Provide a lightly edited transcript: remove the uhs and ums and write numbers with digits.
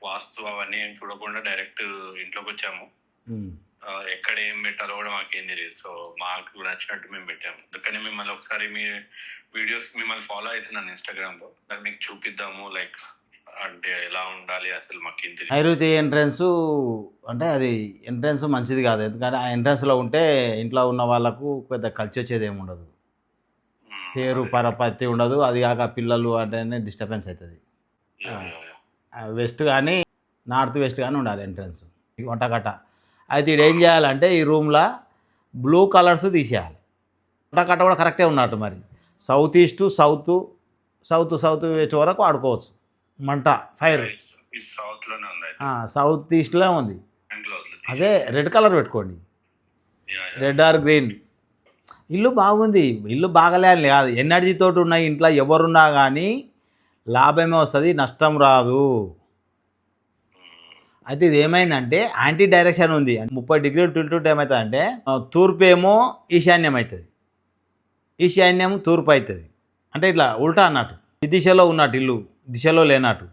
వాస్తు అవన్నీ ఏం చూడకుండా డైరెక్ట్ ఇంట్లోకి వచ్చాము. ఉమ్. ఎక్కడ ఏం పెట్టాలో కూడా మాకేం తెలియదు. సో మాకు నచ్చినట్టు మేము పెట్టాము. అందుకని మిమ్మల్ని ఒకసారి మీ వీడియోస్ మిమ్మల్ని ఫాలో అవుతున్నాను ఇన్స్టాగ్రామ్ లో, దాన్ని మీకు చూపిద్దాము. లైక్ అంటే ఎలా ఉండాలి అసలు మాకేం తెలియదు. నైరుతి ఎంట్రన్స్ అంటే అది ఎంట్రన్స్ మంచిది కాదు, ఎందుకంటే ఆ ఎంట్రన్స్లో ఉంటే ఇంట్లో ఉన్న వాళ్ళకు పెద్ద కలిసి వచ్చేది ఏమి ఉండదు, పేరు పరపతి ఉండదు. అది కాక పిల్లలు అంటేనే డిస్టర్బెన్స్ అవుతుంది. వెస్ట్ కానీ నార్త్ వెస్ట్ కానీ ఉండాలి ఎంట్రన్స్ వంటగట్ట. అయితే ఇది ఏం చేయాలంటే ఈ రూమ్లో బ్లూ కలర్స్ తీసేయాలి. వంటగట్ట కూడా కరెక్టే ఉన్నట్టు మరి సౌత్ ఈస్ట్ సౌత్ వెస్ట్ వరకు ఆడుకోవచ్చు. మంట ఫైర్ సౌత్ లోనే ఉంది, సౌత్ ఈస్ట్లో ఉంది. అదే రెడ్ కలర్ పెట్టుకోండి, రెడ్ ఆర్ గ్రీన్. ఇల్లు బాగుంది, ఇల్లు బాగలే అని కాదు, ఎనర్జీతో ఉన్న ఇంట్లో ఎవరున్నా కానీ లాభమే వస్తుంది, నష్టం రాదు. అయితే ఇది ఏమైందంటే యాంటీ డైరెక్షన్ ఉంది. 30 డిగ్రీలు టిల్ట్ ఏమవుతుంది అంటే తూర్పు ఏమో ఈశాన్యం అవుతుంది, ఈశాన్యం తూర్పు అవుతుంది. అంటే ఇట్లా ఉల్టా అన్నట్టు, ఈ దిశలో ఉన్నట్టు ఇల్లు దిశలో లేనట్టు.